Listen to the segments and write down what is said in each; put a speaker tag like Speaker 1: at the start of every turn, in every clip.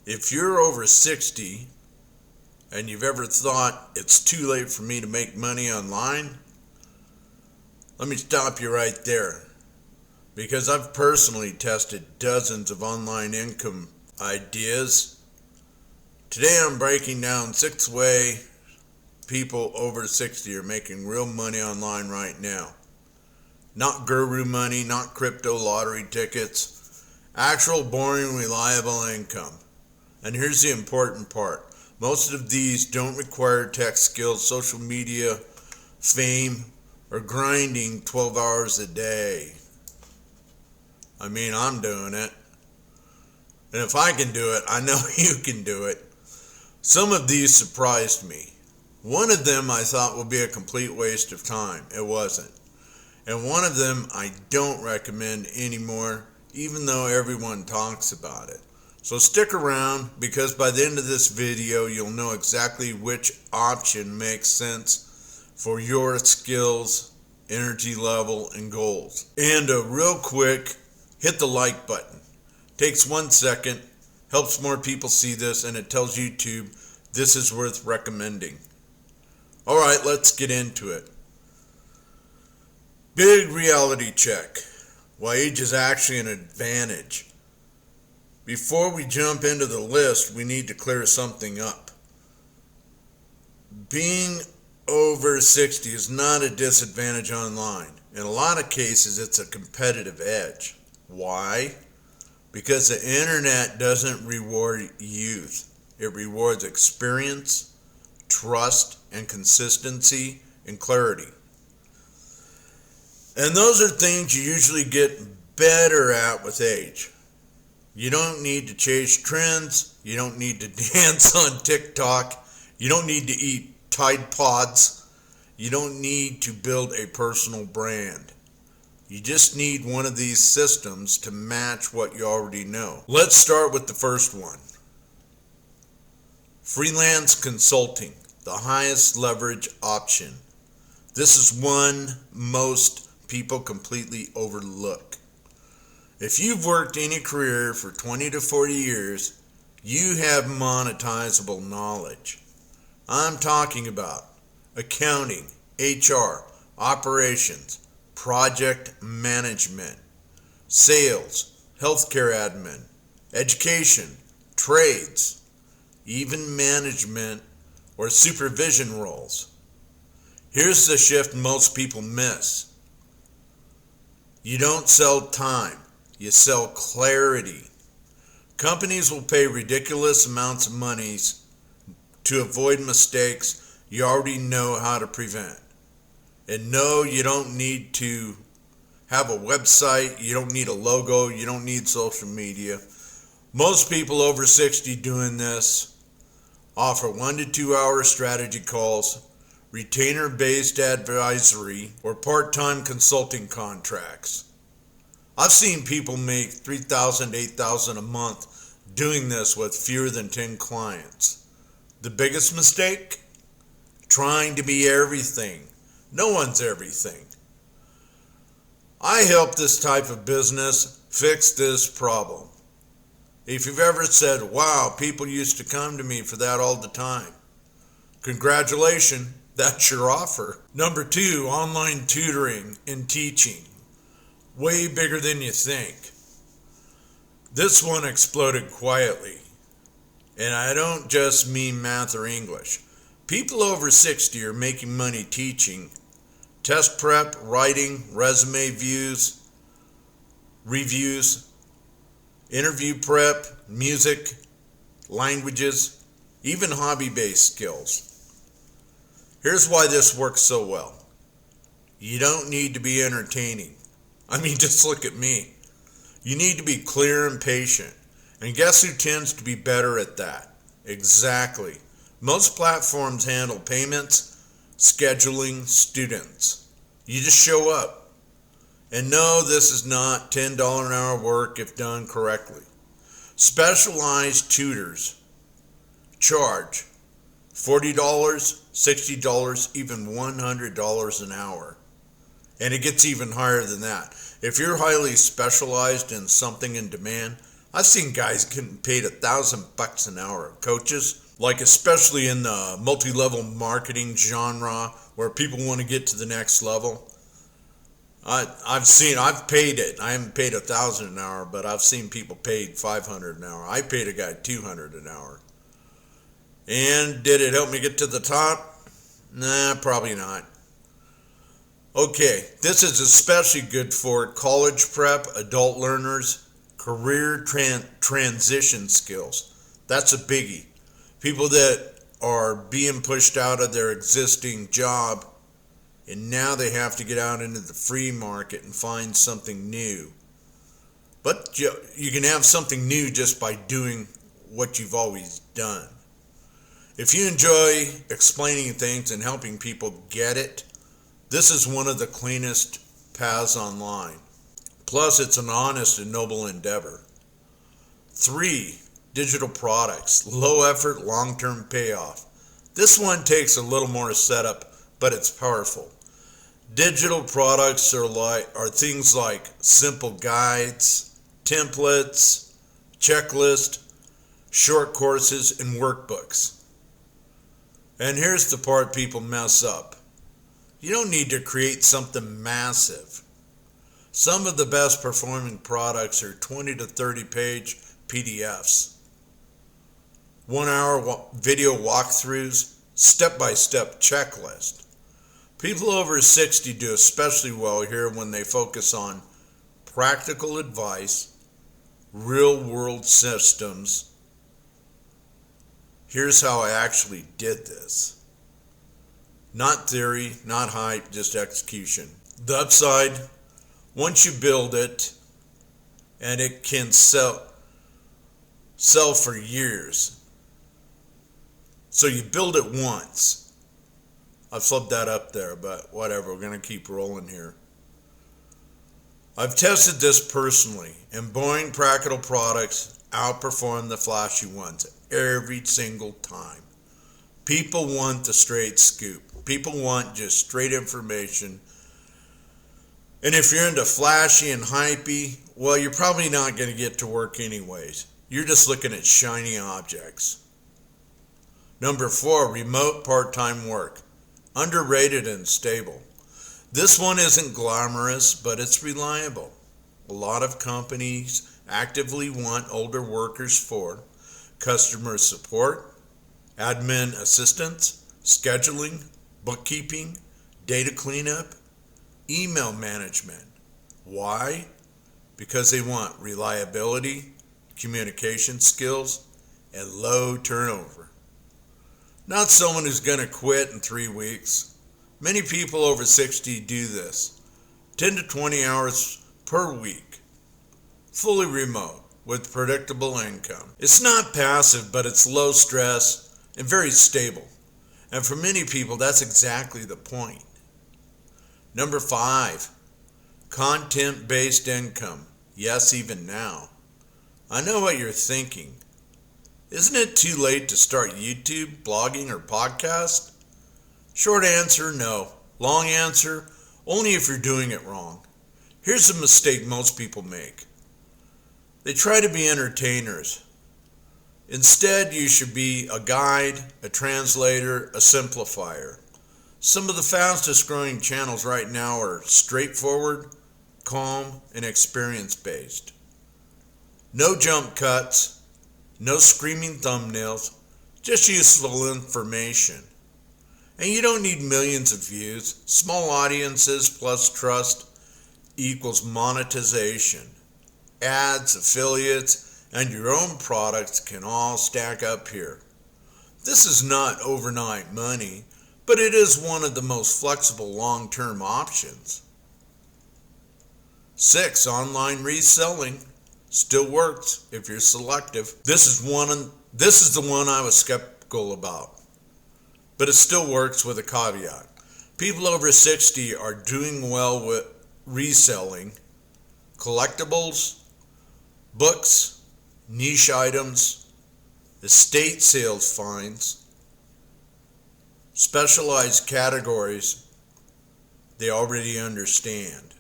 Speaker 1: If you're over 60 and you've ever thought it's too late for me to make money online, let me stop you right there. Because I've personally tested dozens of online income ideas. Today I'm breaking down 6 ways people over 60 are making real money online right now. Not guru money, not crypto lottery tickets. Actual boring, reliable income. And here's the important part. Most of these don't require tech skills, social media, fame, or grinding 12 hours a day. I mean, I'm doing it. And if I can do it, I know you can do it. Some of these surprised me. One of them I thought would be a complete waste of time. It wasn't. And one of them I don't recommend anymore, even though everyone talks about it. So stick around, because by the end of this video, you'll know exactly which option makes sense for your skills, energy level, and goals. And a real quick, hit the like button. Takes 1 second, helps more people see this, and it tells YouTube this is worth recommending. All right, let's get into it. Big reality check. Why age is actually an advantage. Before we jump into the list, we need to clear something up. Being over 60 is not a disadvantage online. In a lot of cases, it's a competitive edge. Why? Because the internet doesn't reward youth. It rewards experience, trust, and consistency, and clarity. And those are things you usually get better at with age. You don't need to chase trends. You don't need to dance on TikTok. You don't need to eat Tide Pods. You don't need to build a personal brand. You just need one of these systems to match what you already know. Let's start with the first one. Freelance Consulting, the highest leverage option. This is one most people completely overlook. If you've worked any career for 20 to 40 years, you have monetizable knowledge. I'm talking about accounting, HR, operations, project management, sales, healthcare admin, education, trades, even management or supervision roles. Here's the shift most people miss. You don't sell time. You sell clarity. Companies will pay ridiculous amounts of money to avoid mistakes you already know how to prevent. And no, you don't need to have a website. You don't need a logo. You don't need social media. Most people over 60 doing this offer 1 to 2 hour strategy calls, retainer-based advisory, or part-time consulting contracts. I've seen people make $3,000, $8,000 a month doing this with fewer than 10 clients. The biggest mistake? Trying to be everything. No one's everything. I help this type of business fix this problem. If you've ever said, wow, people used to come to me for that all the time, congratulations, that's your offer. Number 2, online tutoring and teaching. Way bigger than you think. This one exploded quietly. And I don't just mean math or English. People over 60 are making money teaching test prep, writing, resume views, reviews, interview prep, music, languages, even hobby-based skills. Here's why this works so well. You don't need to be entertaining. I mean, just look at me. You need to be clear and patient. And guess who tends to be better at that? Exactly. Most platforms handle payments, scheduling, students. You just show up. And no, this is not $10 an hour work if done correctly. Specialized tutors charge $40, $60, even $100 an hour. And it gets even higher than that. If you're highly specialized in something in demand, I've seen guys getting paid $1,000 an hour, coaches, like especially in the multi-level marketing genre where people want to get to the next level. I've paid it. I haven't paid $1,000 an hour, but I've seen people paid $500 an hour. I paid a guy $200 an hour. And did it help me get to the top? Nah, probably not. Okay, this is especially good for college prep, adult learners, career transition skills. That's a biggie. People that are being pushed out of their existing job and now they have to get out into the free market and find something new. But you can have something new just by doing what you've always done. If you enjoy explaining things and helping people get it, this is one of the cleanest paths online. Plus, it's an honest and noble endeavor. 3, digital products, low effort, long-term payoff. This one takes a little more setup, but it's powerful. Digital products are things like simple guides, templates, checklists, short courses, and workbooks. And here's the part people mess up. You don't need to create something massive. Some of the best performing products are 20 to 30 page PDFs. 1 hour video walkthroughs, step-by-step checklist. People over 60 do especially well here when they focus on practical advice, real-world systems. Here's how I actually did this. Not theory, not hype, just execution. The upside, once you build it, and it can sell for years. So you build it once. I've flipped that up there, but whatever, we're going to keep rolling here. I've tested this personally, and boring practical products outperform the flashy ones every single time. People want the straight scoop. People want just straight information. And if you're into flashy and hypey, well, you're probably not going to get to work anyways. You're just looking at shiny objects. Number 4, remote part-time work. Underrated and stable. This one isn't glamorous, but it's reliable. A lot of companies actively want older workers for customer support, admin assistance, scheduling, bookkeeping, data cleanup, email management. Why? Because they want reliability, communication skills, and low turnover. Not someone who's going to quit in 3 weeks. Many people over 60 do this. 10 to 20 hours per week. Fully remote with predictable income. It's not passive, but it's low stress and very stable. And for many people, that's exactly the point. Number 5, content-based income. Yes, even now. I know what you're thinking. Isn't it too late to start YouTube, blogging, or podcast? Short answer, no. Long answer, only if you're doing it wrong. Here's a mistake most people make. They try to be entertainers. Instead, you should be a guide, a translator, a simplifier. Some of the fastest growing channels right now are straightforward, calm, and experience-based. No jump cuts. No screaming thumbnails, just useful information. And you don't need millions of views. Small audiences plus trust equals monetization. Ads, affiliates, and your own products can all stack up here. This is not overnight money, but it is one of the most flexible long-term options. 6, online reselling. Still works if you're selective. This is the one I was skeptical about. But it still works with a caveat. People over 60 are doing well with reselling, collectibles, books, niche items, estate sales finds, specialized categories they already understand.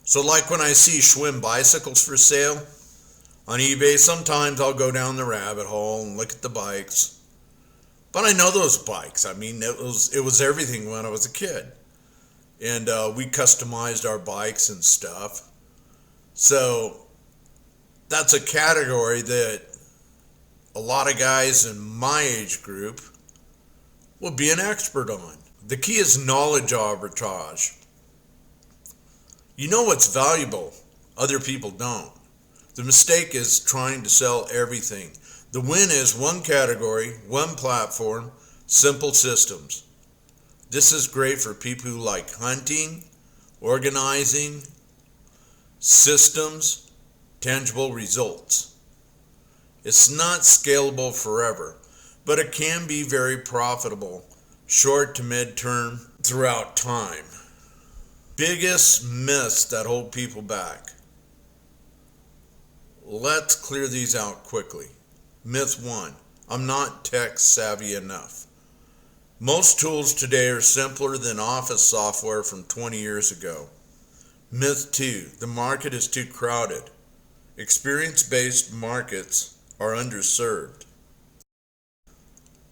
Speaker 1: So like when I see Schwinn bicycles for sale, On eBay, sometimes I'll go down the rabbit hole and look at the bikes. But I know those bikes. I mean, it was everything when I was a kid. And we customized our bikes and stuff. So that's a category that a lot of guys in my age group will be an expert on. The key is knowledge arbitrage. You know what's valuable, other people don't. The mistake is trying to sell everything. The win is one category, one platform, simple systems. This is great for people who like hunting, organizing, systems, tangible results. It's not scalable forever, but it can be very profitable, short to mid-term, throughout time. Biggest myths that hold people back. Let's clear these out quickly. Myth 1, I'm not tech savvy enough. Most tools today are simpler than office software from 20 years ago. Myth 2, the market is too crowded. Experience-based markets are underserved.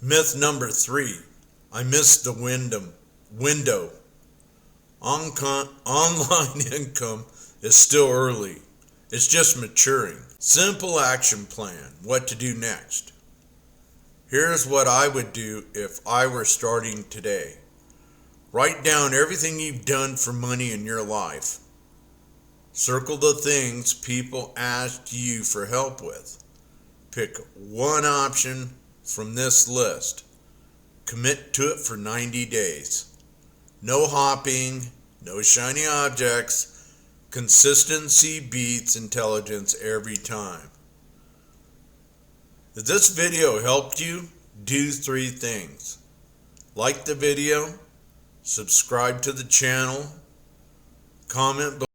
Speaker 1: Myth number 3, I missed the window. Online income is still early. It's just maturing. Simple action plan. What to do next. Here's what I would do if I were starting today. Write down everything you've done for money in your life. Circle the things people asked you for help with. Pick one option from this list. Commit to it for 90 days. No hopping, no shiny objects. Consistency beats intelligence every time. If this video helped you, do 3 things. Like the video, subscribe to the channel, comment below.